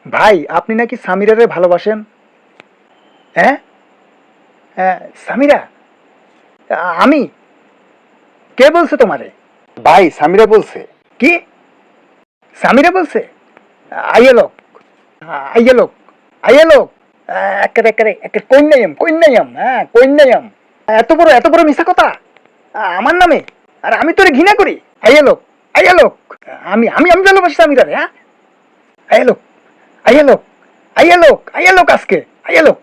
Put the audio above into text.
ভাই আপনি নাকি সামিরারে ভালোবাসেন? হ্যাঁ? হ্যাঁ, সামিরা? আমি? কে বলছে তোমারে? ভাই সামিরা বলছে। কি? সামিরা বলছে? আইয়ে লোক, আইয়ে লোক, আইয়ে লোক। একেবারে একেবারে একেবারে কইনাইয়াম, হ্যাঁ কইনাইয়াম। এত বড় মিশা কথা আমার নামে, আর আমি তোরে ঘৃণা করি। আইয়ে লোক, আইয়ে লোক। আমি ভালোবাসি সামিরারে, হ্যাঁ? আইয়ে লোক, আইয়ে লোক, আইয়ে লোক, আইয়ে লোক আজকে, আইয়ে লোক।